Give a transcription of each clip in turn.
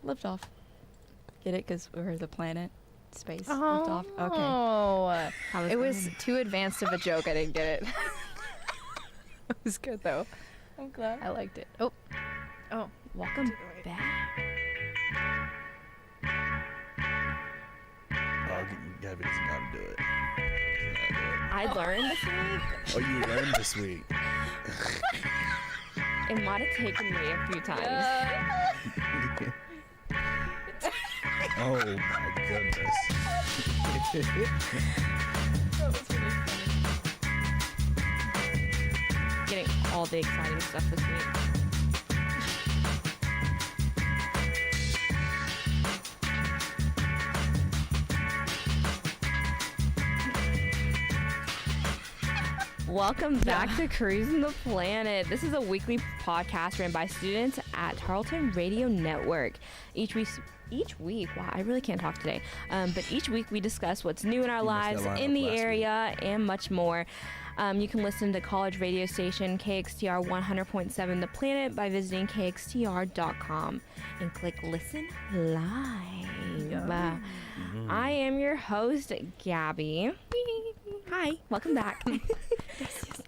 Liftoff. Get it? Because we're the planet. Space. Oh. Liftoff. Okay. Oh. It was too advanced of a joke. I didn't get it. It was good, though. I'm glad. I liked it. Oh. Welcome back. Gabby doesn't know how to do it. I learned this week. Oh, you learned this week. It might have taken me a few times. Oh my goodness. Getting all the exciting stuff this week. Welcome back to Cruisin The Planet. This is a weekly podcast ran by students at Tarleton Radio Network. Each week, wow, I really can't talk today. But each week we discuss what's new in our lives, in the area, and much more. You can listen to college radio station KXTR 100.7 The Planet by visiting KXTR.com and click Listen Live. I am your host, Gabby. Hi, welcome back.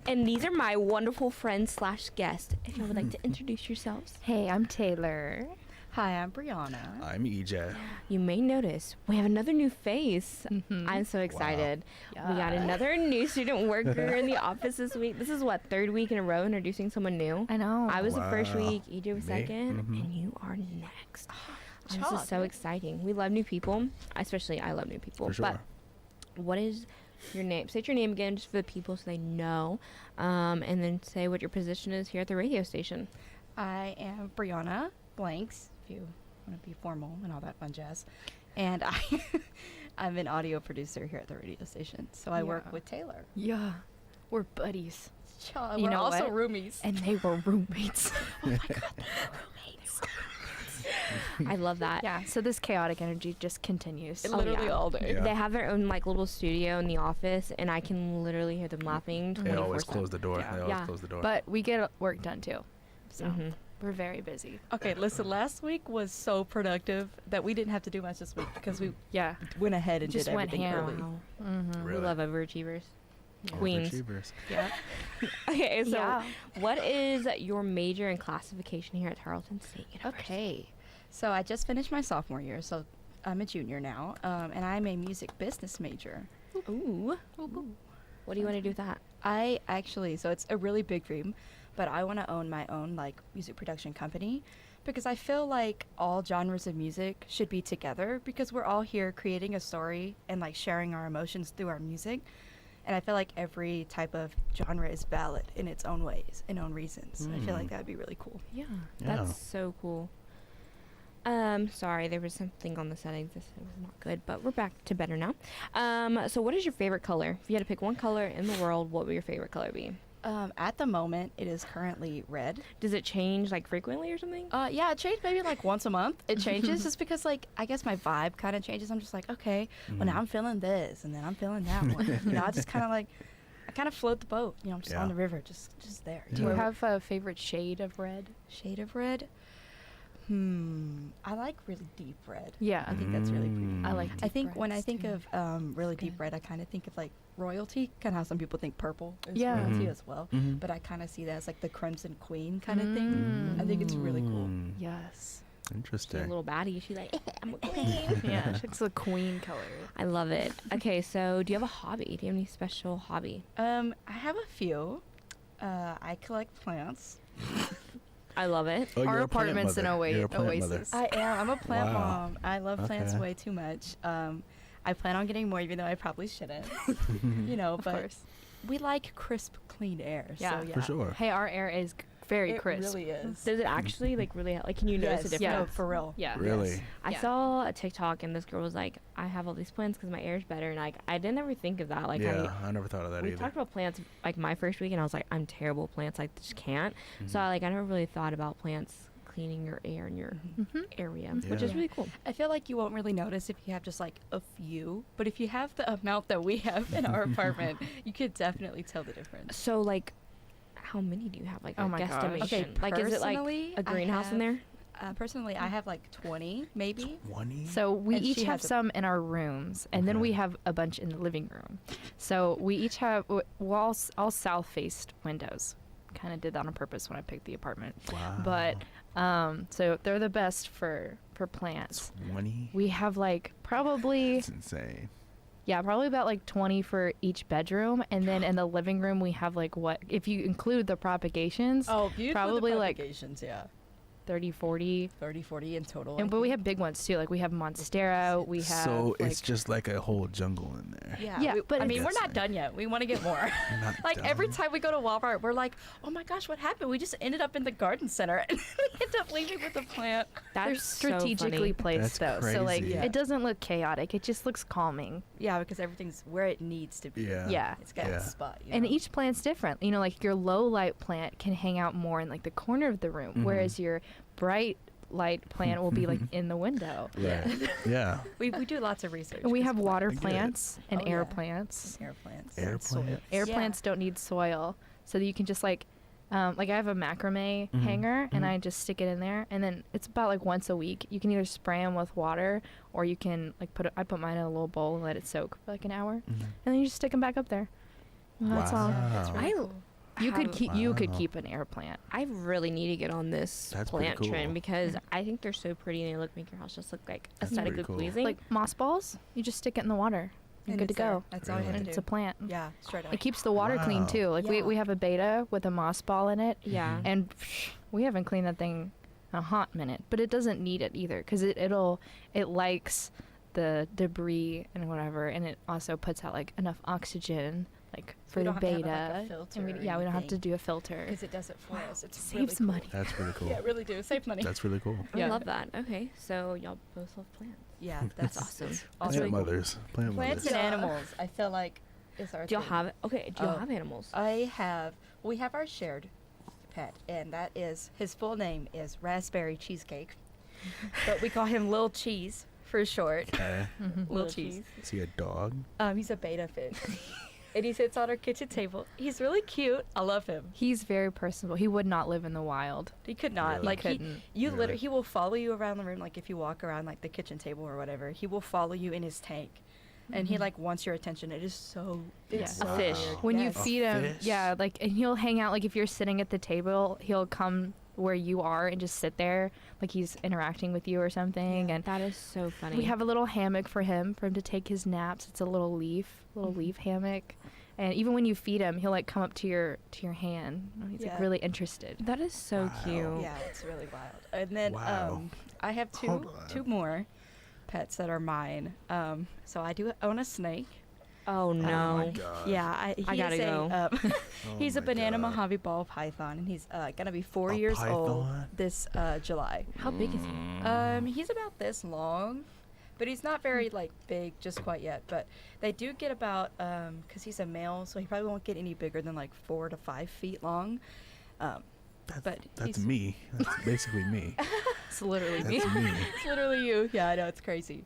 And these are my wonderful friends / guests. If you would like to introduce yourselves. Hey, I'm Taylor. Hi, I'm Brianna. I'm EJ. You may notice we have another new face. I'm so excited. Wow. We got another new student worker in the office this week. This is third week in a row introducing someone new. I know. I was the first Wow. week, EJ was second, and you are next. This is so exciting. We love new people. Especially I love new people. For sure. But what is your name? Say your name again just for the people so they know. And then say what your position is here at the radio station. I am Brianna Blanks, if you want to be formal and all that fun jazz. And I'm an audio producer here at the radio station. So I work with Taylor. Yeah. We're buddies. We're You know also what? roomies. And they were roommates. Oh my God, they're roommates. I love that. Yeah, so this chaotic energy just continues. Literally all day. Yeah. They have their own little studio in the office, and I can literally hear them laughing. They always 24/7. close the door. Yeah. They always Yeah. close the door. But we get work done too. So Mhm. we're very busy. Okay, listen, last week was so productive that we didn't have to do much this week because we Yeah. went ahead and Just did went everything ham. early. Wow. Really? We love overachievers. Oh, Queens. they're cheapers. Yeah. Okay, so Yeah. what is your major and classification here at Tarleton State University? Okay. So I just finished my sophomore year, so I'm a junior now, and I'm a music business major. Ooh. What do you want to do with that? I actually, so it's a really big dream, but I want to own my own music production company because I feel like all genres of music should be together because we're all here creating a story and sharing our emotions through our music. And I feel like every type of genre is valid in its own ways and own reasons. I feel like that would be really cool. Yeah, Yeah. that's so cool. Sorry, there was something on the settings. This was not good, but we're back to better now. So what is your favorite color? If you had to pick one color in the world, what would your favorite color be? At the moment, it is currently red. Does it change frequently or something? Yeah, it changed maybe once a month. It changes just because I guess my vibe kind of changes. I'm just okay, well now I'm feeling this and then I'm feeling that one. I just kind of I kind of float the boat. I'm just on the river, just there. Do you have a favorite shade of red? Shade of red? I like really deep red. Yeah. I think that's really pretty. I like I think deep when I reds, think too. of really deep red, I kind of think of royalty, kind of how some people think purple is Yeah. royalty as well. But I kind of see that as the crimson queen kind of thing. I think it's really cool. Yes. She's a Interesting. little baddie. She's I'm a queen. Yeah, it's a queen color. I love it. Okay, so do you have a hobby? Do you have any special hobby? I have a few. I collect plants. I love it. Oh, Our you're a plant apartment's an mother. You're a oasis. plant mother. Oasis. I am. I'm a plant Wow. mom. I love plants Okay. way too much. I plan on getting more, even though I probably shouldn't. Of but course. we like crisp, clean air. Yeah. So, yeah. For sure. Hey, our air is very It crisp. really is. Does it actually really can you notice a difference? No, for real. Yeah. Really? Yes. I Yeah. saw a TikTok and this girl was like, I have all these plants because my air is better, and I didn't ever think of that. Yeah, I never thought of that we either. talked about plants my first week, and I was like, I'm terrible at plants. I just can't. So I never really thought about plants cleaning your air in your area, which is Yeah. really cool. I feel like you won't really notice if you have just a few, but if you have the amount that we have in our apartment, you could definitely tell the difference. So how many do you have? Oh my gosh. guesstimation? Okay, is it personally, a greenhouse in there? Personally, I have like 20, maybe. 20? So we And each she have has a- some in our rooms, and then we have a bunch in the living room. So we each have all south-faced windows. Kind of did that on purpose when I picked the apartment. Wow. But so they're the best for plants. 20? We have like probably That's insane. probably about like 20 for each bedroom, and then in the living room we have like what if you include the propagations, Oh, beautiful. probably like propagations, yeah. 30, 40. 30, 40 in total. And but we have big ones too. Like we have monstera, we have So like, it's just like a whole jungle in there. Yeah, but I mean, we're it's- not done yet. We want to get more. Not Like every done. time we go to Walmart, we're like, oh my gosh, what happened? We just ended up in the garden center and we end up leaving with a plant. they're That's so strategically funny. placed That's though. So like crazy. Yeah. it doesn't look chaotic. It just looks calming. Yeah, because everything's where it needs to be. Yeah. Yeah. It's got Yeah. a spot. You And know? each plant's different. You know, like your low light plant can hang out more in like the corner of the room, whereas your bright light plant will be like in the window. Right. Yeah. we do lots of research. And we 'cause have water I get it. plants and Oh, air yeah. plants. air plants. Air and soil. plants? Air Yeah. plants don't need soil, so that you can just like I have a macrame hanger and I just stick it in there, and then it's about like once a week. You can either spray them with water, or you can like I put mine in a little bowl and let it soak for like an hour, and then you just stick them back up there. And that's all. Wow. That's really I cool. You could have- keep Wow. an air plant. I really need to get on this That's pretty plant cool. trend because I think they're so pretty and they make your house just look like That's aesthetically pretty cool. pleasing. Like moss balls, you just stick it in the water. You're And good to it's there. go. That's all you have And to it's do. a plant. Yeah, straight up. It keeps the water clean Wow. too. Like Yeah. we have a beta with a moss ball in it, yeah. and we haven't cleaned that thing a hot minute. But it doesn't need it either because it likes the debris and whatever, and it also puts out like enough oxygen like for we the don't have to have, beta. like, a filter and or we don't have to anything. do a filter. Because it does it for us. It's Saves really cool. money. That's really cool. Yeah, really do. Save money. That's really cool. I Yeah. love that. Okay, so y'all both love plants. Yeah, that's awesome. That's Plant really cool. mothers. Plant Plants mothers. and animals, I feel like, is our Do y'all thing. have okay? Do y'all Oh. have animals? We have our shared pet, and that is, his full name is Raspberry Cheesecake. But we call him Lil Cheese for short. Okay. Lil Cheese. Is he a dog? He's a beta fish. And he sits on our kitchen table. He's really cute. I love him. He's very personable. He would not live in the wild. He could not. Really? Like, Couldn't. Really? he will follow you around the room. Like, if you walk around, like, the kitchen table or whatever, he will follow you in his tank. And he, like, wants your attention. It is so, it's Yeah. so A fish. weird. When you Yes. feed him, fish? yeah, like, and he'll hang out. Like, if you're sitting at the table, he'll come where you are and just sit there, like he's interacting with you or something. And That is so funny. we have a little hammock for him to take his naps. It's a little leaf hammock. And even when you feed him, he'll like come up to your hand. He's like Yeah. really interested. that is so Wow. cute. Yeah, it's really wild. And then Wow. I have Hold on. two more pets that are mine. So I do own a snake. Oh no. my God. Yeah, he I gotta is go. Oh he's a my banana God. Mojave ball python, and he's gonna be 4 A years old python? this July. How big is he? He's about this long, but he's not very like big just quite yet. But they do get about because he's a male, so he probably won't get any bigger than like 4 to 5 feet long. But That's he's- me. That's basically me. It's literally me. That's me. It's literally you. Yeah, I know, it's crazy.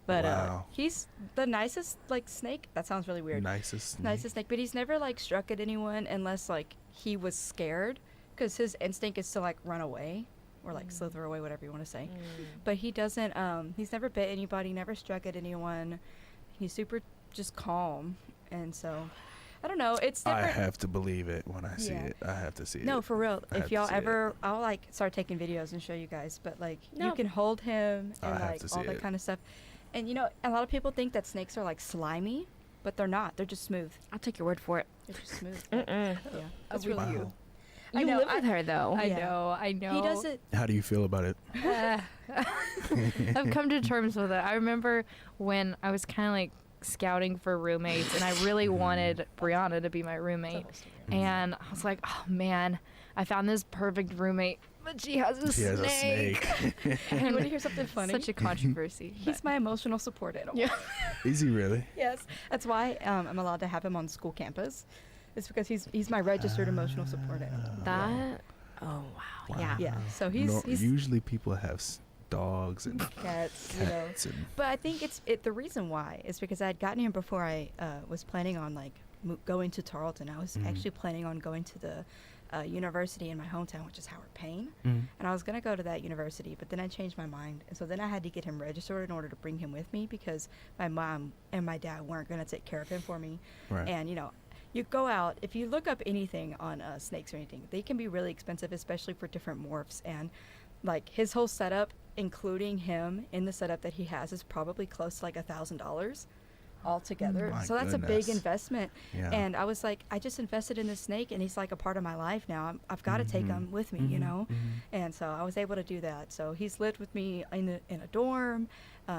But Wow. he's the nicest like snake. That sounds really weird. Nicest. snake. Nicest snake, but he's never like struck at anyone unless like he was scared, because his instinct is to like run away or like slither away, whatever you want to say. But he doesn't. He's never bit anybody, never struck at anyone. He's super just calm, and so I don't know. It's different. I have to believe it when I see Yeah. it. I have to see it. No, for real. I have If to y'all see it. ever, I'll like start taking videos and show you guys. But like, No. you can hold him I and have like to all see that it. kind of stuff. And you know, a lot of people think that snakes are like slimy, but they're not. They're just smooth. I'll take your word for it. They're just smooth. Mm-mm. Yeah, that's really Wow. cute. You know, live with her though. I Yeah. know, I know. He does it. How do you feel about it? I've come to terms with it. I remember when I was kind of like scouting for roommates, and I really wanted Brianna to be my roommate. And I was like, oh man, I found this perfect roommate, but she has a She has a snake. snake. And you want to hear something funny? Such a controversy. He's my emotional support animal. Yeah. Is he really? Yes, that's why I'm allowed to have him on school campus. It's because he's my registered emotional support animal. That. Oh wow. Wow. Yeah. Yeah, so he's Usually people have dogs and cats, you know. cats and But I think the reason why is because I had gotten him before I was planning on like going to Tarleton. I was actually planning on going to the a university in my hometown, which is Howard Payne. Mhm. And I was going to go to that university, but then I changed my mind. And so then I had to get him registered in order to bring him with me because my mom and my dad weren't going to take care of him for me. Right. And, you know, you go out, if you look up anything on snakes or anything, they can be really expensive, especially for different morphs. And, like, his whole setup, including him in the setup that he has, is probably close to like $1,000 altogether. My So that's a big goodness. investment. Yeah. And I was like, I just invested in this snake, and he's like a part of my life now. I've got to take him with me, you know. And so I was able to do that. So he's lived with me in a dorm.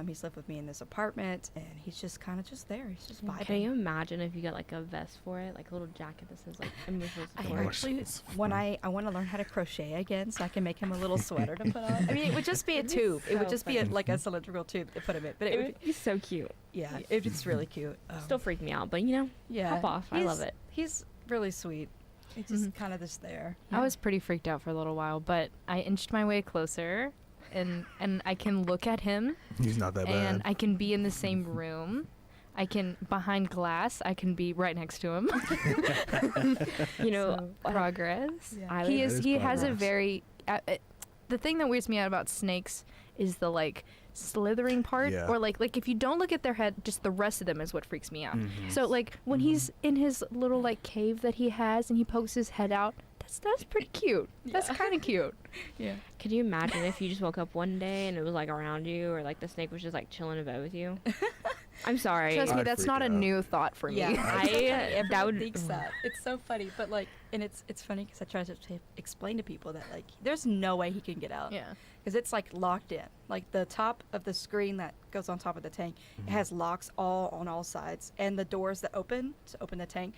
He's lived with me in this apartment, and he's just kind of just there. He's just vibing. Can you imagine if you got like a vest for it, like a little jacket that says like emotional I support? actually, when I want to learn how to crochet again, so I can make him a little sweater to put on. I mean, it would just be a It'd be tube. It would so just be funny. like a cylindrical tube to put him in. But It would be so cute. yeah, it's really cute. Still freak me out, but you know, yeah, pop off. I love it. He's really sweet. He's just kind of just there. I was pretty freaked out for a little while, but I inched my way closer, and I can look at him, He's not that and bad. I can be in the same room. I can behind glass. I can be right next to him. You know, So, progress. Yeah. I He would- is. That is He has a progress. very. The thing that weirds me out about snakes is the like slithering part, Yeah. or like if you don't look at their head, just the rest of them is what freaks me out. Mhm. So like when he's in his little like cave that he has and he pokes his head out, that's pretty cute. That's Yeah. kind of cute. Yeah. Could you imagine if you just woke up one day and it was like around you, or like the snake was just like chilling in bed with you? I'm sorry. Trust me, I'd that's freak not a out. new thought for me. Yeah, I- that would- thinks that. It's so funny, but like, and it's funny because I try to explain to people that like, there's no way he can get out. Yeah. Because it's like locked in. Like the top of the screen that goes on top of the tank, it has locks on all sides, and the doors that open to open the tank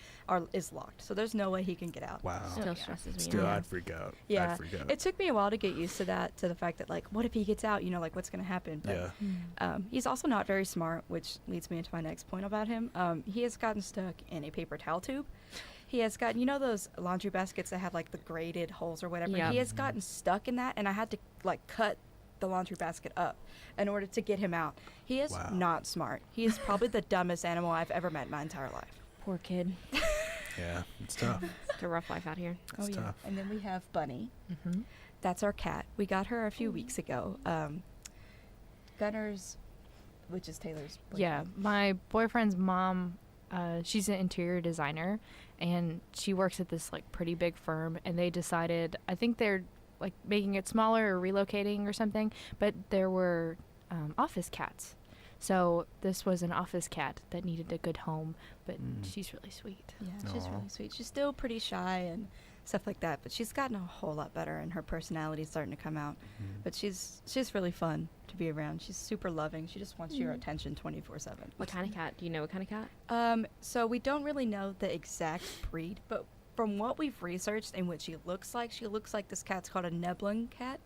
is locked. So there's no way he can get out. Wow. Still stresses me Still, out. I'd freak out. Yeah, I'd freak out. it took me a while to get used to that, to the fact that like, what if he gets out? You know, like what's gonna happen? But, Yeah. he's also not very smart, which leads me into my next point about him. He has gotten stuck in a paper towel tube. He has gotten, you know, those laundry baskets that have like the graded holes or whatever. Yep. He has gotten stuck in that, and I had to like cut the laundry basket up in order to get him out. He is Wow. not smart. He is probably the dumbest animal I've ever met in my entire life. Poor kid. Yeah. It's tough. It's a rough life out here. It's tough. And then we have Bunny. Mm-hmm. That's our cat. We got her a few weeks ago. Gunner's, which is Taylor's Yeah, boyfriend. my boyfriend's mom, she's an interior designer, and she works at this like pretty big firm, and they decided, I think they're like making it smaller or relocating or something, but there were office cats. So this was an office cat that needed a good home, but she's really sweet. Yeah, she's Aw. really sweet. She's still pretty shy and stuff like that, but she's gotten a whole lot better, and her personality's starting to come out. But she's really fun to be around. She's super loving. She just wants your attention 24/7. What kind of cat? Do you know what kind of cat? So we don't really know the exact breed, but from what we've researched and what she looks like this cat's called a Neblin cat,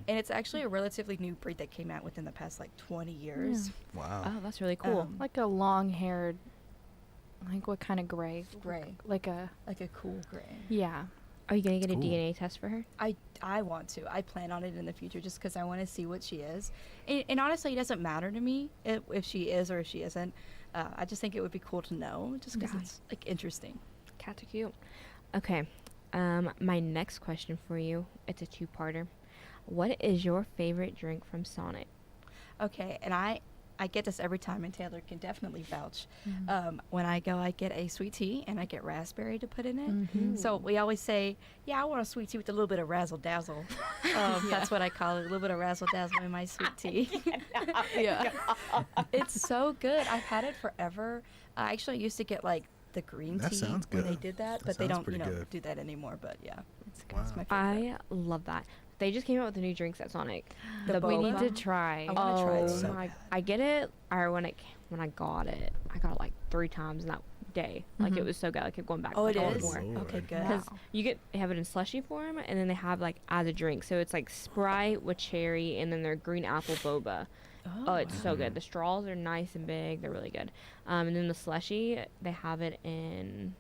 and it's actually a relatively new breed that came out within the past like 20 years. Wow. Oh, that's really cool. Like a long-haired, like what kind of gray? Gray, Like a, like a cool gray. yeah. Are you gonna get a Cool. DNA test for her? I want to. I plan on it in the future just because I want to see what she is. And honestly, it doesn't matter to me if she is or if she isn't. I just think it would be cool to know just because Yeah. it's like interesting. Cats are cute. Okay. My next question for you, it's a two-parter. What is your favorite drink from Sonic? Okay, and I get this every time, and Taylor can definitely vouch. When I go, I get a sweet tea, and I get raspberry to put in it. So we always say, yeah, I want a sweet tea with a little bit of razzle-dazzle. That's what I call it, a little bit of razzle-dazzle in my sweet tea. Yeah. It's so good. I've had it forever. I actually used to get, like, the green That tea sounds when they good. did that, That but they sounds don't, pretty good. do that anymore. But, yeah, it's Wow. my favorite. I love that. They just came out with the new drinks at Sonic. The We need to boba? try. I wanna try it Oh so my! bad. I get it. Or when I got it like 3 times in that day. Like it was so good. I kept going back. Oh, it I wanted is? more. Lord. Okay, good. Because you have it in slushy form, and then they have like as a drink. So it's like Sprite with cherry, and then their green apple boba. Oh, it's so good. The straws are nice and big. They're really good. And then the slushy, they have it in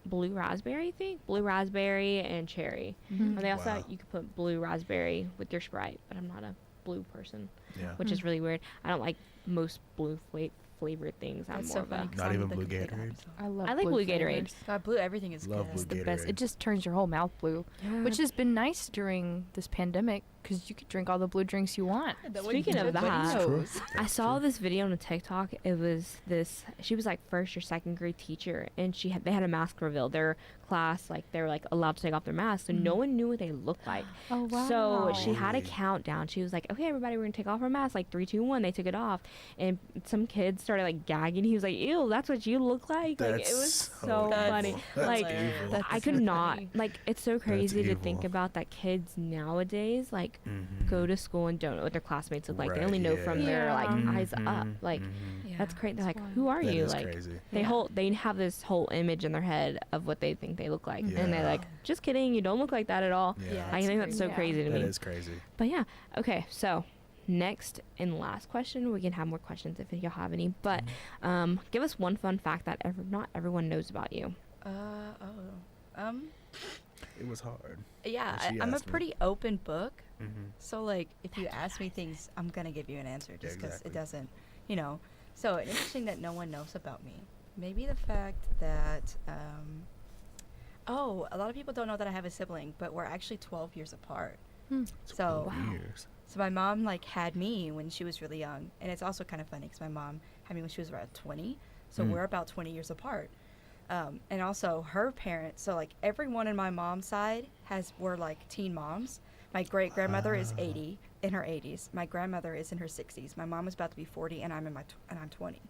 blue raspberry, I think. Blue raspberry and cherry. And they also Wow. you could put blue raspberry with your Sprite, but I'm not a blue person. Yeah. which is really weird. I don't like most blue flavored things. I'm That's more so of funny. a 'cause Not I'm even the blue complete Gatorade? opposite. I love I like blue Gatorade. flavors. God, blue, everything is Love good. blue It's the best. Gatorade. It just turns your whole mouth blue, which has been nice during this pandemic because you could drink all the blue drinks you want. Speaking of that, That's true. I That's saw true. this video on a TikTok. It was this. She was like first or second grade teacher, and they had a mask reveal. Their class, like they were like allowed to take off their masks, so no one knew what they looked like. Oh wow! So she had a Really? countdown. She was like, "Okay, everybody, we're gonna take off our masks. Like 3, 2, 1." They took it off, and some kids started like gagging. He was like, "Ew, that's what you look like." Like it was so funny. That's Like evil. I could not. funny. Like it's so crazy to think evil. about that kids nowadays like Mhm. go to school and don't know what their classmates look like. They Right, only know from their like yeah. eyes up. Like that's crazy. They're like, "Who are That you?" is Like crazy. they have this whole image in their head of what they think they look like, and they're Yeah. like, "Just kidding, you don't look like that at all." Yeah. I think that's so Yeah. crazy to That me. is crazy. But yeah, okay. So next and last question. We can have more questions if y'all have any. But give us one fun fact that not everyone knows about you. It was hard. Yeah, She I'm a asked me. pretty open book. Mm-hmm. So, like, if you ask me things, I'm going to give you an answer just because Exactly. it doesn't, you know. So, an interesting that no one knows about me. Maybe the fact that, a lot of people don't know that I have a sibling, but we're actually 12 years apart. So, Wow. Years. so my mom, like, had me when she was really young. And it's also kind of funny because my mom had me when she was around 20. So, we're about 20 years apart. And also her parents, so like everyone in my mom's side were like teen moms. My great grandmother is 80, in her 80s. My grandmother is in her 60s. My mom is about to be 40, and I'm 20.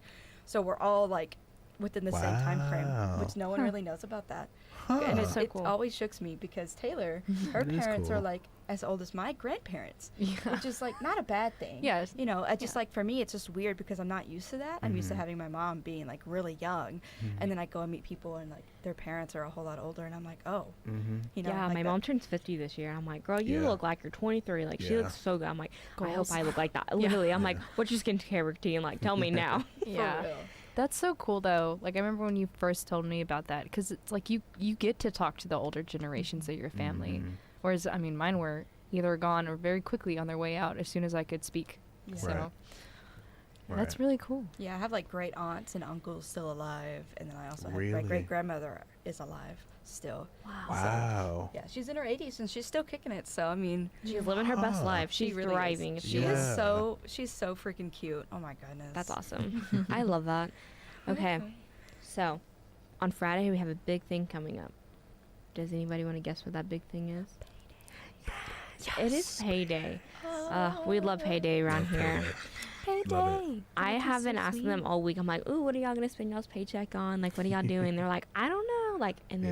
So we're all like within the same time frame, Wow. which no one really knows about that. Huh. And That's so it cool. always shooks me because Taylor, her That is parents are cool. like as old as my grandparents, Yeah. which is like not a bad thing. Yes. You know, I just like for me, it's just weird because I'm not used to that. I'm used to Mhm. having my mom being like really young, and then I go and meet people and like their parents are a whole lot older, and I'm like, oh, Mm-hmm. you know. Yeah, like my that. mom turns 50 this year. I'm like, "Girl, you Yeah. look like you're 23. Like she Yeah. looks so good." I'm like, "I hope Goals. I look like that." Literally, I'm like, "What's your skincare routine? Like, tell me now." For Yeah. real. That's so cool though. Like I remember when you first told me about that because it's like you get to talk to the older generations of your family. Mhm. Whereas I mean mine were either gone or very quickly on their way out as soon as I could speak. Yeah. So Right. that's Right. really cool. Yeah, I have like great aunts and uncles still alive, and then I also have my Really? great grandmother is alive still. Wow. Yeah, she's in her 80s and she's still kicking it. So I mean, She's living her best Huh. life. she She's really thriving. Is. It's She good. is Yeah. she's so freaking cute. Oh my goodness. That's awesome. I love that. Okay, so on Friday we have a big thing coming up. Does anybody want to guess what that big thing is? It is payday. We love payday around here. Love it. I have been asking them all week. I'm like, "Ooh, what are y'all gonna spend y'all's paycheck on? Like, what are y'all doing?" They're like, "I don't know." Like, and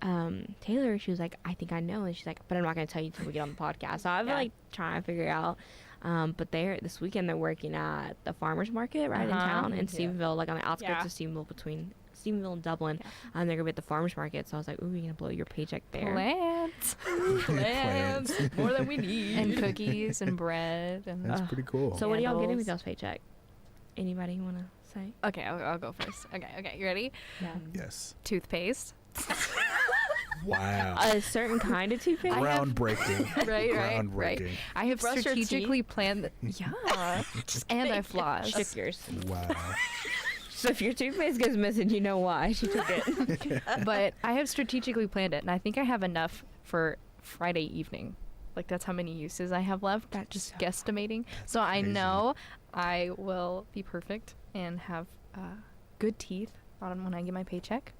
then Taylor, she was like, "I think I know," and she's like, "But I'm not gonna tell you till we get on the podcast." So I've been like trying to figure it out. But this weekend they're working at the farmers market right in town in Stephenville, like on the outskirts of Stephenville, between Stephenville and Dublin. And they're gonna be at the farmers market. So I was like, "Ooh, you're gonna blow your paycheck there." Plants Plans, more than we need. and cookies and bread and That's pretty cool. So what are y'all getting with Candles. y'all's paycheck? Anybody wanna say? okay, I'll go first. Okay, you ready? Yeah. Yes. Toothpaste. Wow. A certain kind of toothpaste. Groundbreaking. Right. Groundbreaking. I have Brush your strategically planned. Yeah. And I floss. Shift yours. Wow. So if your toothpaste goes missing, you know why she took it. But I have strategically planned it, and I think I have enough for Friday evening. Like that's how many uses I have left. That's Just so guesstimating. So I crazy. know I will be perfect and have good teeth on when I get my paycheck.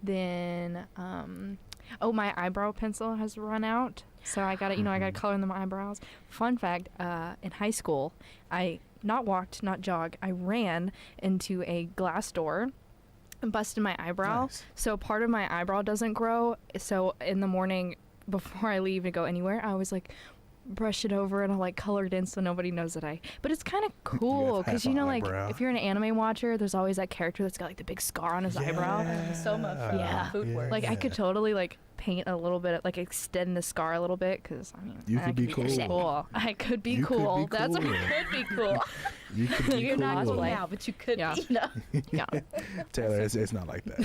Then, my eyebrow pencil has run out, so I gotta, I gotta color in my eyebrows. Fun fact: in high school, I not jog. I ran into a glass door and busted my eyebrow. Nice. So part of my eyebrow doesn't grow. So in the morning, before I leave to go anywhere, I always like brush it over and I'll like color it in so nobody knows that but it's kind of cool because half an like eyebrow. if you're an anime watcher, there's always that character that's got like the big scar on his eyebrow. Soma from Yeah. Food Wars. Like I could totally like paint a little bit, like extend the scar a little bit because I mean You I could be cool. cool. I could be You could cool. be That's cool. could be cool. You could be You're not cool. cool now, but you could Yeah. be. You know? yeah. Taylor, it's not like that.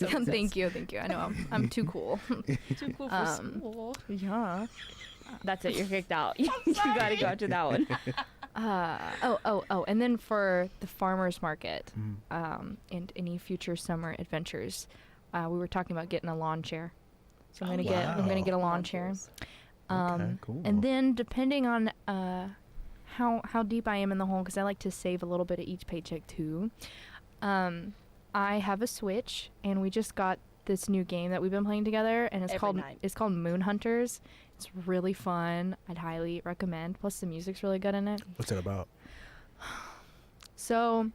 You're cool. Thank you. I know I'm too cool. Too cool for school. Yeah. That's it. You're kicked out. You got to go to that one. And then for the farmers market, and any future summer adventures, we were talking about getting a lawn chair. So I'm gonna get a lawn chair. Okay, cool. And then depending on how deep I am in the hole, because I like to save a little bit of each paycheck too. I have a Switch, and we just got this new game that we've been playing together, and it's called Moon Hunters. It's really fun. I'd highly recommend. Plus, the music's really good in it. What's it about? So,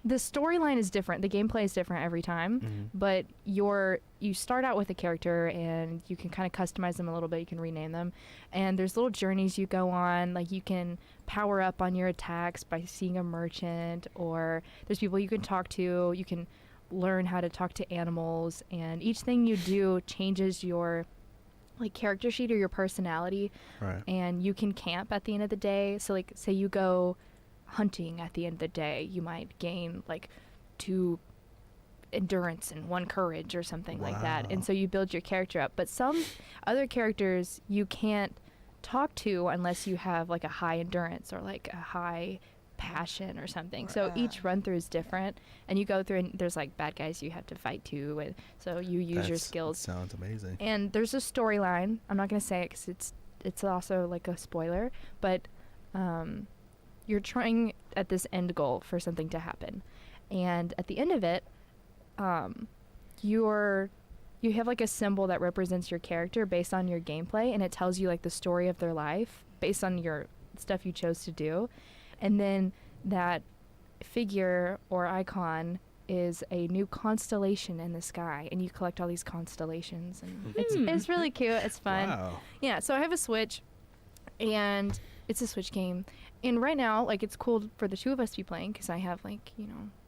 the storyline is different. The gameplay is different every time, but you start out with a character, and you can kind of customize them a little bit. You can rename them, and there's little journeys you go on. Like, you can power up on your attacks by seeing a merchant, or there's people you can talk to. You can learn how to talk to animals, and each thing you do changes your character sheet or your personality. Right. And you can camp at the end of the day. So like, say you go hunting at the end of the day, you might gain 2 endurance and 1 courage or something like that. And so you build your character up. But some other characters you can't talk to unless you have a high endurance or a high passion or something. So each run through is different, and you go through, and there's bad guys you have to fight too, and so you use your skills. Sounds amazing. And there's a storyline. I'm not going to say it because it's also a spoiler, but you're trying at this end goal for something to happen, and at the end of it, you have a symbol that represents your character based on your gameplay, and it tells you the story of their life based on your stuff you chose to do. And then that figure or icon is a new constellation in the sky, and you collect all these constellations, and it's really cute. It's fun. Wow. Yeah, so I have a Switch, and it's a Switch game. And right now, it's cool for the 2 of us to be playing because I have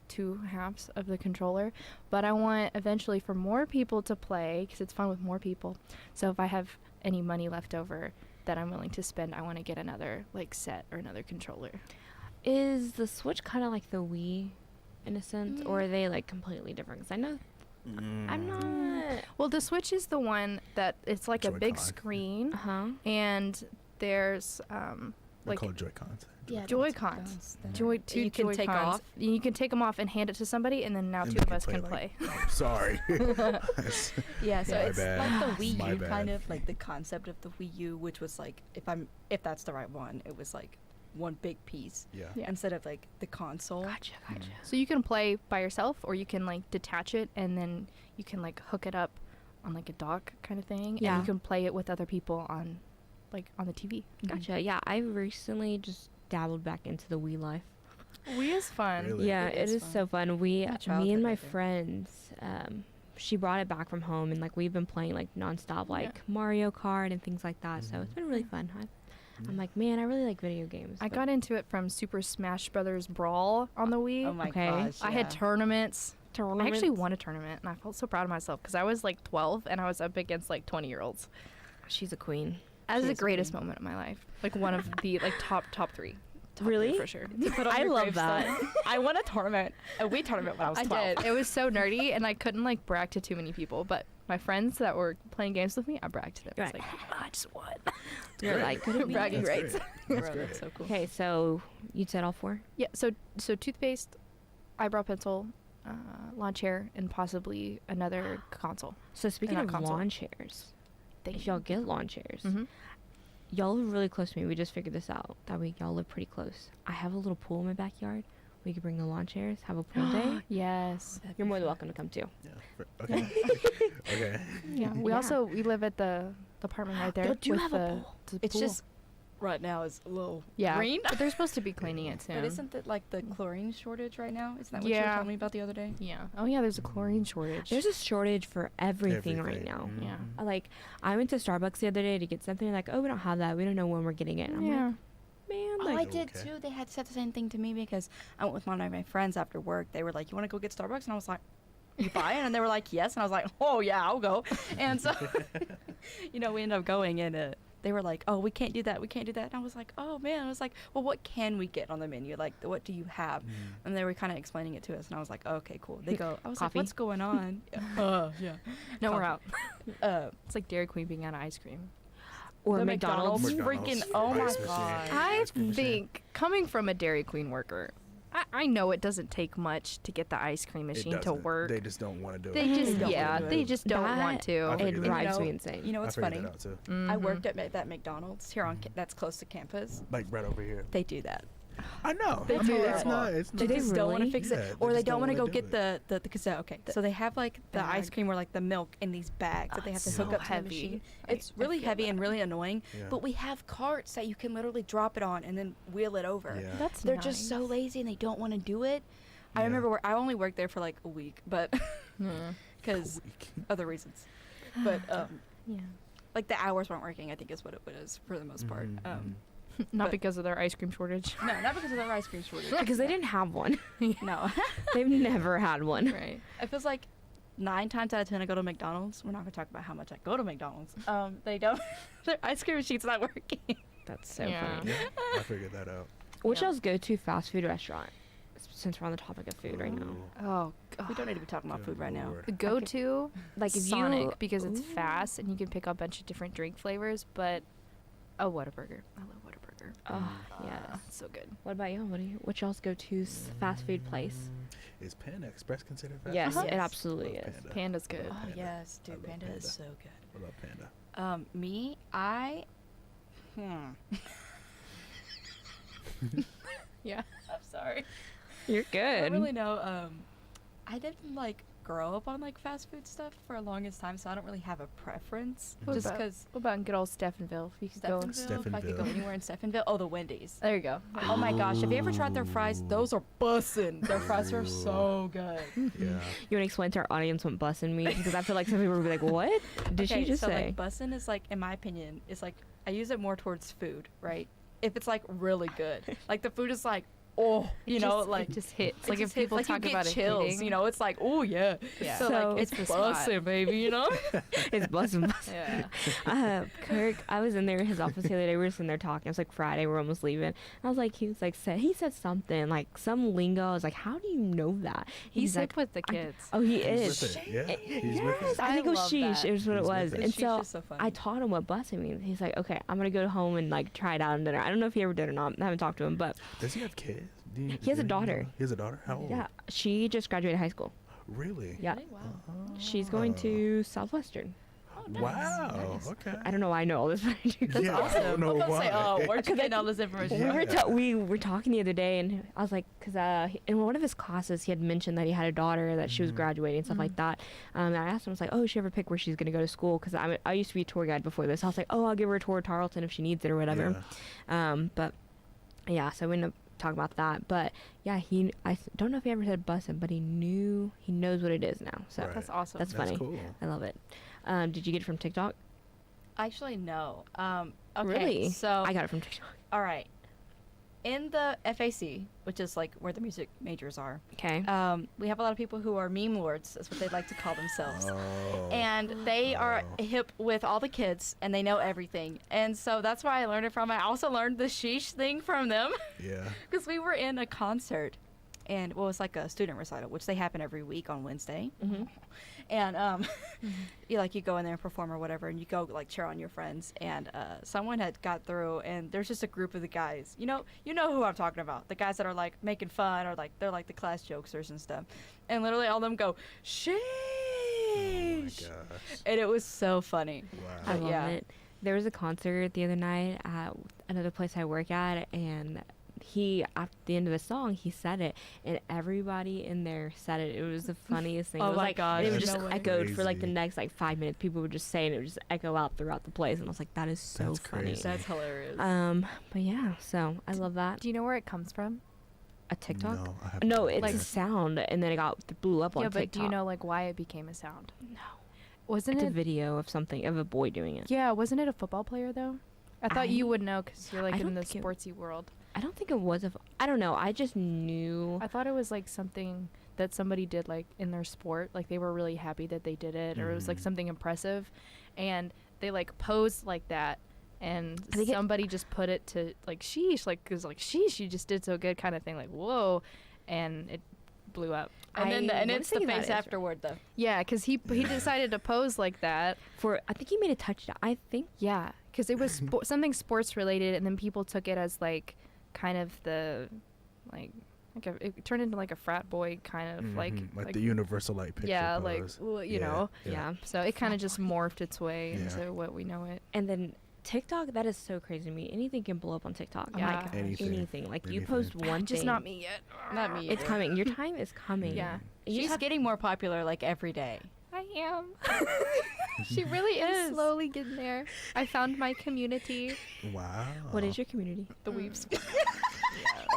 2 halves of the controller, but I want eventually for more people to play because it's fun with more people. So if I have any money left over that I'm willing to spend, I want to get another set or another controller. Is the Switch kind of like the Wii in a sense, or are they completely different? Because I know I'm not. Well, the Switch is the one that it's a big Joy-Con. screen, And there's They're called Joy-Cons. Yeah, Joy-Cons. Two Two you can Joy-Cons. take off. You can take them off and hand it to somebody, and then now And 2 they of can us play can like- play. Oh, sorry. Yeah, so My it's bad. like the Wii My U bad. kind of the concept of the Wii U, which was if that's the right one, it was one big piece Yeah. Yeah. instead of the console. gotcha. So you can play by yourself, or you can detach it, and then you can hook it up on a dock kind of thing, Yeah. and you can play it with other people on on the TV. Gotcha. Yeah, I recently just dabbled back into the Wii life. Wii is fun. Really? Yeah, It it is is fun. so fun. My Me childhood and my right there. friends, she brought it back from home, and we've been playing nonstop, Yeah. Mario Kart and things like that. So it's been really fun. I'm man, I really like video games. I but- got into it from Super Smash Brothers Brawl on the Wii. Oh my Okay. gosh! I had yeah. tournaments. I actually won a tournament, and I felt so proud of myself because I was 12, and I was up against 20-year-olds. She's a queen. That was She the is a greatest queen. moment of my life. One of the top 3. Top Really? 3 for sure. I love that. I won a tournament, a Wii tournament when I was 12. It was so nerdy, and I couldn't brag to too many people. But my friends that were playing games with me, I bragged to them. You're It's like, I just won. You're Great. like, good at me. Bragging That's rights. great. Bro, That's great. that's so cool. Okay, so you said all 4? Yeah. So toothpaste, eyebrow pencil, lawn chair, and possibly another console. So speaking not of console. lawn chairs, Thank if you. y'all get lawn chairs, Mhm. y'all live really close to me. We just figured this out. That week, y'all live pretty close. I have a little pool in my backyard. We could bring the lawn chairs, have a pool day. Yes. You're more than welcome to come too. Yeah. Okay. Okay. Yeah. We live at the apartment right there. Y'all do with have a the, pool. the It's pool. just right now is a little yeah. green. But they're supposed to be cleaning it soon. But isn't that the chlorine shortage right now? Isn't that what you were Yeah. telling me about the other day? Yeah. Oh yeah. There's a chlorine shortage. There's a shortage for everything right now. Mhm. Yeah. I went to Starbucks the other day to get something. Oh, we don't have that. We don't know when we're getting it. And I'm yeah. man, Oh, I like, did Okay. too. They had said the same thing to me because I went with one of my friends after work. They were like, "You want to go get Starbucks?" And I was like, "You buying?" And they were like, "Yes." And I was like, "Oh yeah, I'll go." And so, we ended up going, and they were like, oh, we can't do that. And I was like, oh man. I was like, well, what can we get on the menu? Like, what do you have? And they were kind of explaining it to us, and I was like, oh, okay, cool. They go, I was Coffee? like, what's going on? Yeah. No, we're out. Uh, It's like Dairy Queen being out of ice cream. Or the McDonald's. freaking, oh my Ice machine. god. I Ice cream machine. think coming from a Dairy Queen worker, I know it doesn't take much to get the ice cream It machine to doesn't. work. They just don't want to do They it. just, don't yeah, wanna do they it. just don't That- want to. I figured It that out. drives You me know- insane. You know I what's figured funny? that out too. I Mhm. worked at that McDonald's here on that's close to campus. Like right over here. They do that. I know. They I do mean, that. it's not. It's They not. just don't want to really? fix Yeah, it, they or they just don't don't want to wanna go do get the because okay. So they have like the ice bag. cream or like the milk in these bags that they have to so hook up to the heavy. machine. I- It's I really feel heavy and that. really annoying. Yeah. But we have carts that you can literally drop it on and then wheel it over. Yeah. That's They're just so nice. lazy and they don't want to do it. I Yeah. remember I only worked there for like a week, but Mm. because Weak. other reasons. But Yeah. like the hours weren't working, I think is what it was for the most part. Mhm, Not But- because of their ice cream shortage. No, not because of the ice cream shortage. Because they didn't have one. No. They've never had one. Right. It feels like 9 times out of 10 I go to McDonald's. We're not gonna talk about how much I go to McDonald's. They don't. Their ice cream machine's not working. That's so Yeah. funny. Yeah, I figured that out. Which Yeah. else go to fast food restaurant? Since we're on the topic of food right now. Ooh, Oh, We don't need to be talking about good food right now. lord. the go-to, Like if Sonic, you because it's Ooh. fast and you can pick up a bunch of different drink flavors. But a Whataburger. I love Whataburger. Oh, yeah. It's so good. What about you? What y'all's go to fast food place? Is Panda Express considered fast Yes, food? it Yes. absolutely Love is. Panda. Panda's good. Oh Panda. yes, I dude, love Panda Panda. is so good. I love Panda. Me, Yeah. I'm sorry. You're I good. don't really know. I didn't like grow up on like fast food stuff for the longest time, so I don't really have a preference. What Just about- because What about good old Stephenville? If you could go. Stephenville, if I could go Stephenville. anywhere in Stephenville. Oh, the Wendy's. There you go. Oh my gosh, have you ever tried their fries? Those are bussin'. Their fries are Ooh. so good. Yeah. You want to explain to our audience what bussin' means? Because I feel like some people would be like, "What did Okay, she just so say?" like bussin' is like, in my opinion, is like I use it more towards food, right? If it's like really good, like the food is like, oh, you know, like it just hits. it Like if just hits- people like you talk get about chills, it hitting, you know, it's like, oh yeah. Yeah. So, So- like it's It's the spot. bussin', baby, you know. It's bussin'. Yeah. Kirk, I was in there in his office the other day. We were sitting there talking. It was like Friday. We're almost leaving. I was like, he said something like some lingo. I was like, how do you know that? He's like, hip with the I- kids. oh, he He's is. with it. Yeah. He's Yes, with it. I think it was love sheesh. that. It was what it He's with was. it. And Sheesh so is so funny. I taught him what bussin' means. He's like, okay, I'm gonna go home and like try it out on dinner. I don't know if he ever did or not. I haven't talked to him, but Does he have kids? He has a daughter. He has a daughter? How old? yeah, she just graduated high school. Really? Yeah, Wow. she's going to Southwestern. Wow. Okay. I don't know why I know all this, but I do. That's Yeah, I awesome. don't know I was about to say, why. oh, where'd you Because get all this information? Yeah. We were talking the other day, and I was like, because in one of his classes, he had mentioned that he had a daughter, that she was graduating and stuff like that. And I asked him, I was like, oh, does she ever pick where she's going to go to school? Because I used to be a tour guide before this. I was like, oh, I'll give her a tour of Tarleton if she needs it or whatever. Yeah. But yeah, so we ended up talking about that. But yeah, don't know if he ever said bussin', but he knows what it is now. So Right. That's awesome. that's That's funny. cool. I love it. Did you get it from TikTok? Actually, no. Okay, Really? So I got it from TikTok. all right. In the FAC, which is like where the music majors are, Okay. we have a lot of people who are meme lords. That's what they like to call themselves. Oh. And they are Oh. hip with all the kids, and they know everything. And so that's where I learned it from. I also learned the sheesh thing from them, Yeah. because we were in a concert, and well, it was like a student recital, which they happen every week on Wednesday. Mm-hmm. And you go in there and perform or whatever, and you go like cheer on your friends. And someone had got through, and there's just a group of the guys. You know who I'm talking about. The guys that are like making fun, or like they're like the class jokesters and stuff. And literally all of them go sheesh, Oh my gosh. and it was so funny. I Wow. love yeah. it. There was a concert the other night at another place I work at, and he, at the end of the song, he said it, and everybody in there said it. It was the funniest thing. Oh It was my like, gosh, and it was That's just no way. echoed for like the crazy. next like 5 minutes. People would just say it, and it would just echo out throughout the place, and I was like, that is so That's funny. crazy. That's hilarious. But yeah, so I love that. Do you know where it comes from? A TikTok? No, I have No, no it's idea. a sound, and then it blew up on Yeah, TikTok. but do you know like why it became a sound? No. Wasn't It's a it? video of something, of a boy doing it. Yeah, wasn't it a football player though? I thought you I- would know because you're like I in don't the think it- sportsy world. I don't think it was I don't know. I just knew. I thought it was like something that somebody did like in their sport. Like they were really happy that they did it, or it was like Mhm. something impressive, and they like posed like that and I think somebody just put it to like sheesh, like cause like sheesh, you just did so good kind of thing, like whoa, and it blew up. And it's the thinking about face it. afterward though. Yeah, cause he decided to pose like that. I think he made a touchdown. I think. Yeah, cause it was something sports related, and then people took it as like kind of the it turned into like a frat boy kind of like the universal like picture yeah, pose. like well, you know. Yeah. So it kind of just morphed its way into what we know it. And then TikTok, that is so crazy to me. Anything can blow up on TikTok. Yeah. Oh my gosh. Anything. Like you post one Just thing. not me yet. Not me. It's either. coming. Your time is coming. Yeah. You She's just have- getting more popular like every day. I am. She really is. Slowly getting there. I found my community. Wow. What is your community? The weeps.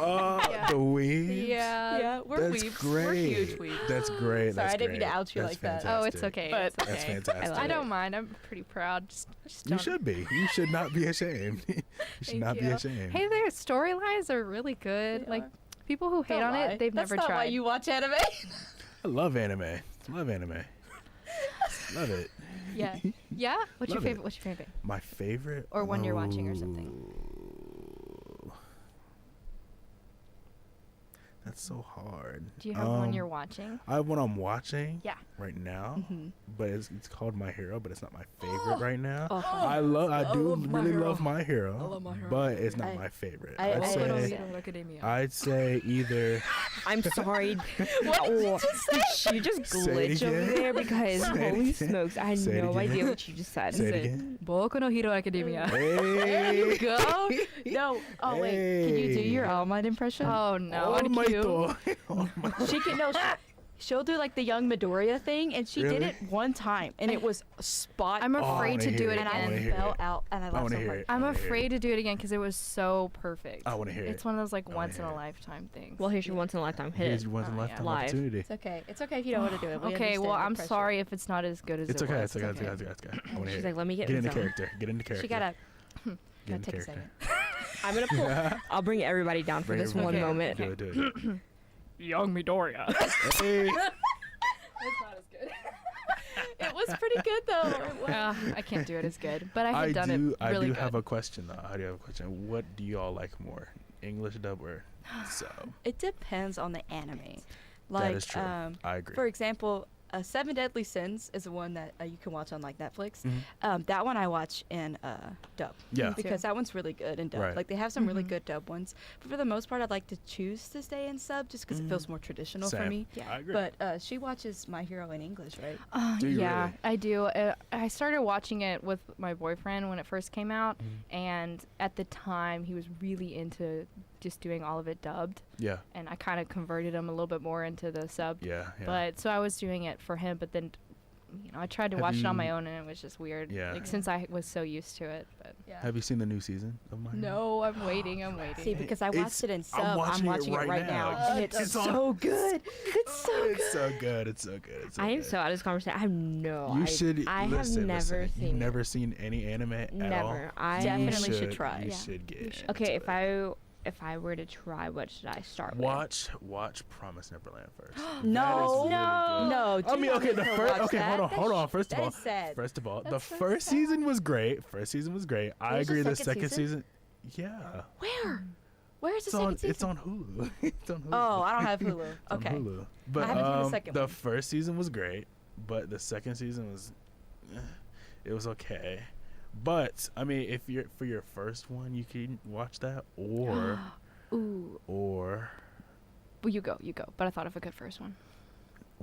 Oh, Yeah. the weebs. Yeah, we're That's weeps. great. We're huge weeps. That's great. Sorry, That's I didn't mean to great. out you That's like that. Oh, it's fantastic. okay. But It's okay. That's fantastic. love I it. don't mind. I'm pretty proud. Just You don't. should be. You should not be ashamed. You should Thank not be you. ashamed. Hey, their storylines are really good. They Like are. people who hate Don't on lie. it, they've That's never not tried. why you watch anime. I love anime. Love anime. Love it. Yeah. Yeah. What's your Love it. favorite? What's your favorite? My favorite. Or one you're watching or something. Ooh. That's so hard. Do you have one you're watching? I have one I'm watching. Yeah. Right now, Mm-hmm. but it's called My Hero, but it's not my favorite right now. Oh. I do love My really Hero. love My Hero, I love My Hero. but it's not I- my favorite. I- I'd I say don't Academia. I'd say either I'm sorry. What did you just say? Did you just Say it glitch over again. there? Because Say it holy again. smokes, I had Say it no again. idea what you just said. say it again. Boku no Hero Academia. There you Hey. go. No. Oh wait. Can you do your Hey. All Might impression? Oh no. Oh my cute. God. Oh my She can no. She'll do like the young Midoriya thing, and she did Really? it one time, and it was spot. I'm on. Oh, I afraid wanna to do hear it it. and I I wanna again. hear fell it. out, and I I laughed wanna so hear hard. it. I'm wanna hear afraid it. to do it again because it was so perfect. I want to hear it. It's one of those like wanna once in hear a it. lifetime things. Well, here's your once in a lifetime. Hit Here's it. your once in a Oh, lifetime yeah. Live. opportunity. It's okay. It's okay if you don't want to do it. We Okay, well, understand the I'm pressure. sorry if it's not as good as It's it okay. was. It's okay. It's okay. It's okay. I want to She's hear like, it. let me get Get in into the zone. character. Get into character. She gotta. Get Gotta into take a character. second. I'm gonna pull. I'll bring everybody down for Bring this everybody one down. moment. Do it. Do it. Young Midoriya. Hey. That's not as good. It was pretty good though. I can't do it as good, but I had done it really I do good. have a question though. I do have a question. What do y'all like more, English dub or sub? It depends on the anime. That Like, is true. I agree. for example, Seven Deadly Sins is the one that you can watch on like Netflix. Mhm. That one I watch in dub. Yeah. Because that one's really good in dub. Right. Like they have some really Mhm. good dub ones. But for the most part, I'd like to choose to stay in sub just because it feels more traditional for Same. me. I agree. But she watches My Hero in English, right? Do you Yeah, really? I do. I started watching it with my boyfriend when it first came out, and at the time he was really into just doing all of it dubbed, yeah. and I kind of converted him a little bit more into the sub. Yeah. Yeah. But so I was doing it for him, but then, I tried to Have watch it on my you- own, and it was just weird. Yeah. Like since I was so used to it, but Yeah. Have you seen the new season of My Hero? no, I'm waiting. I'm waiting. See, because I It's- watched it in I'm sub, I'm watching watching, it it right right now, now. and it's It's on- so good. It's so good. It's so good. It's so good. It's so I am good. so out of this conversation. I have no. You I, should. I listen, have never listen. seen. You've it. never seen any anime at all. Never. I Definitely should try. You Yeah. should get. You should. Okay, into if I were to try, what should I start with? Watch Promise Neverland first. No, That is really good. no. I mean, okay, the Never first. watch Okay, that. hold on. First of that all, is sad. first of all, the That's so first sad. season was great. First season was great. I There's a agree. The second second season. Yeah. Where? Where's the It's on. second season? It's on Hulu. It's on Hulu. Oh, I don't have Hulu. It's on Okay. Hulu. But haven't seen the second the one. first season was great, but the second season was, it was okay. But I mean, if you're for your first one, you can watch that, or Ooh, or well, you go. But I thought of a good first one.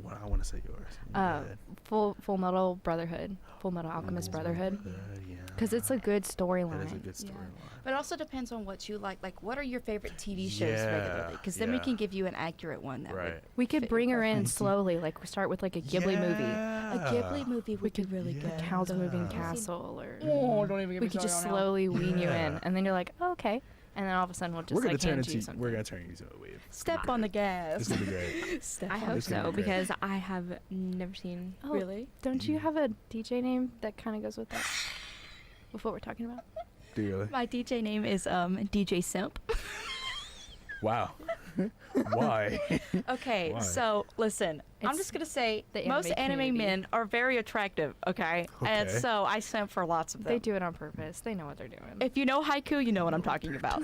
well, I want to say yours. You go ahead. Full Metal Brotherhood, Full Metal Alchemist Brotherhood, Yeah. because it's a good storyline. That is a good Yeah. storyline. But it also depends on what you like. Like, what are your favorite TV shows Yeah, regularly? Because then we yeah. can give you an accurate one that Right. would. We could fit bring your her in preference. slowly, like we start with like a Ghibli movie, A Ghibli movie would be really yeah. good. Howl's Moving Yeah. Castle, or Don't even we could just slowly wean you in, Yeah. and then you're like, oh, okay, and then all of a sudden we'll just We're gonna like turn hand into. you something. We're gonna turn you into a wave. Step on the gas. This is gonna be great. Step I on hope It's gonna so be great. because I have never seen. Oh, Really? Don't you have a DJ name that kind of goes with that? With what we're talking about? Do you really? My DJ name is DJ Simp. Wow. Why? Okay, Why? so listen, I'm It's just gonna say the most anime anime community. men are very attractive. Okay, and Okay. so I simp for lots of them. They do it on purpose. They know what they're doing. If you know haiku, you know what I'm talking about.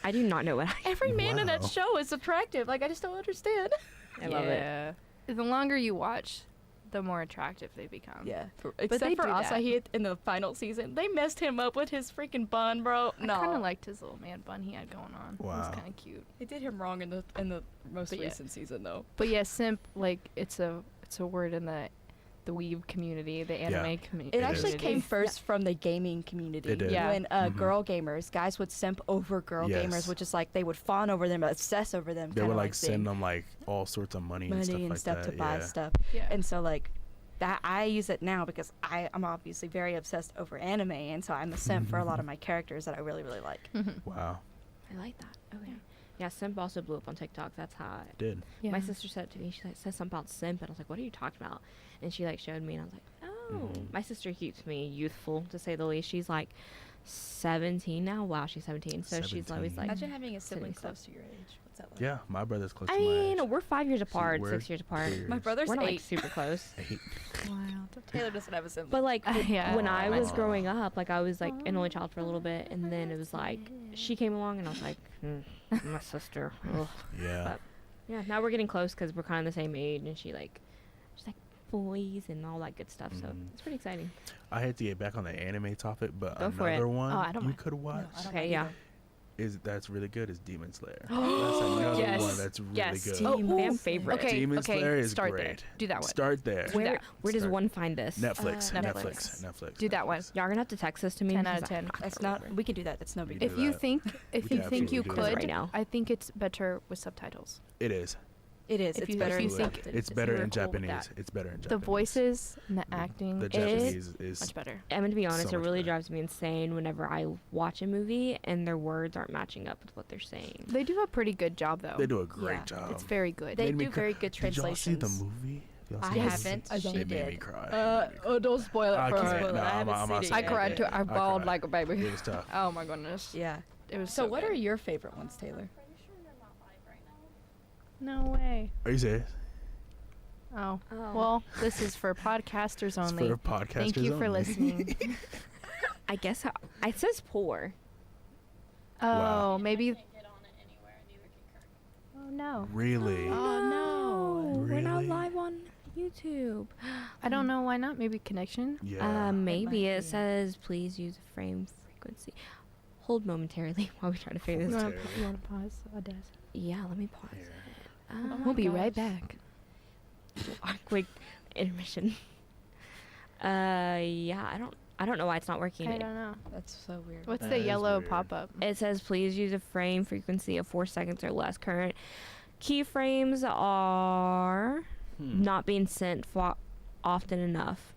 I do not know what Every man in that Wow. show is attractive. Like I just don't understand. I love it. Yeah. The longer you watch, the more attractive they become. Yeah, they except for do that. Asahi in the final season, they messed him up with his freaking bun, bro. I No, kind of liked his little man bun he had going on. It Wow. was kind of cute. they did him wrong in the most But yeah. recent season though. But yeah, simp, like it's a word in the weeb community, the anime community. It actually is. came first from the gaming community. It did. Yeah. When Mhm. girl gamers, guys would simp over girl Yes. gamers, which is like they would fawn over them, obsess over them. They kinda would like seeing send them like all sorts of money and stuff like that. to buy yeah. stuff. Yeah. And so like that I use it now because I'm obviously very obsessed over anime, and so I'm a simp for a lot of my characters that I really really like. Wow. I like that. Okay. Yeah, simp also blew up on TikTok. That's how I Did. Yeah. My sister said it to me. She like, said something about simp, and I was like, "What are you talking about?" And she like showed me, and I was like, "Oh." Mhm. My sister keeps me youthful, to say the least. She's like 17 now. Wow, she's 17. So she's always 17. like, Imagine having a sibling sibling close close to your age. What's that like? Yeah, my brother's close I to my mean, age. we're 5 years apart, we're 6 years apart. 2 My years. brother's We're not like 8. super close. Wild. Taylor doesn't have a sibling. But like Yeah. when I was Aw. growing up, like I was like an only child for a little bit, and then it was like she came along, and I was like, my sister. Ugh. Yeah. But yeah, now we're getting close because we're kind of the same age, and she's like boys and all that good stuff. So Mhm. it's pretty exciting. I hate to get back on the anime topic, but Go for it. another one Oh, I don't you mind. could watch Okay, yeah. that's really good is Demon Slayer. That's another Yes. one that's really Yes. good. Team Oh, fan ooh. favorite. Okay, Demon okay. Slayer is start great. there. Do that one. Start there. Do Where that. where does Start- one find this? Netflix. Netflix. Netflix. Do that one. Netflix. Y'all gonna have to text this to me. 10 out of because I 10. have That's to not. remember. We can do that. That's no big We deal. If you that. think We can you think you absolutely do could, that. Right now. I think it's better with subtitles. It is. It is. If It's you- better. if you in think Japanese. It's better you're in cool with Japanese. that. It's better in Japanese. The voices and the acting The is Japanese is much better. I'm gonna be honest. So it much really better. drives me insane whenever I watch a movie and their words aren't matching up with what they're saying. They do a pretty good job though. They do a great Yeah. job. It's very good. They Made me do cry. very good Did y'all see translations. the movie? Y'all I see the movie? haven't. I She don't. It made me did. cry. It made me cry. Don't spoil I can't. spoil it. No, I haven't I'm seen not it saying yet. I cried too. I cried. bawled like a baby. It was tough. Oh my goodness. Yeah. It was So, so what good. are your favorite ones, Taylor? No way. Are you serious? Oh. Well, this is for podcasters It's only. for podcasters Thank you for only. listening. I guess it says poor. Oh, Wow. maybe. Oh no. Really? Oh no. We're not Really? live on YouTube. I don't know why not. Maybe connection. Yeah. Maybe might it be. says please use a frame frequency. Hold momentarily while we try to figure You this out. want Momentarily. to pause? Audacity. Yeah, let me pause Here. it. Oh my We'll be gosh. right back. A quick intermission. Yeah, I don't know why it's not working. I don't know. That's so weird. What's That the is yellow weird. pop-up? It says please use a frame frequency of 4 seconds or less. Current keyframes are not being sent often enough,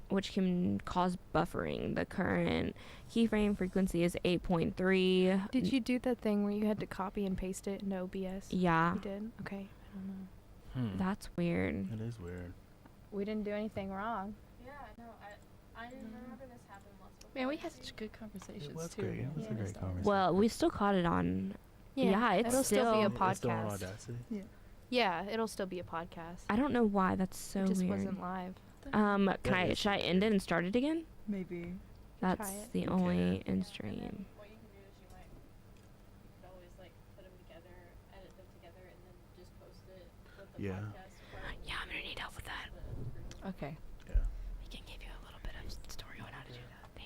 which can cause buffering. The current keyframe frequency is 8.3. Did you do that thing where you had to copy and paste it into OBS? Yeah, You did? Okay. I don't know. that's weird. It is weird. We didn't do anything wrong. I remember this happened once before. Man, we had such good conversations It was too. great. It was a great conversation. Well, we still caught it on. Yeah, it's it'll still be a still- It's still on podcast. Audacity? Yeah, it'll still be a podcast. I don't know why that's so It just weird. wasn't live. Can should I end it and start it again? Maybe. That's it. the Okay. only end stream. What you can do is you could always like put them together, edit them together, and then just post it with the Yeah. podcast. Yeah, I'm gonna need help with that. Okay.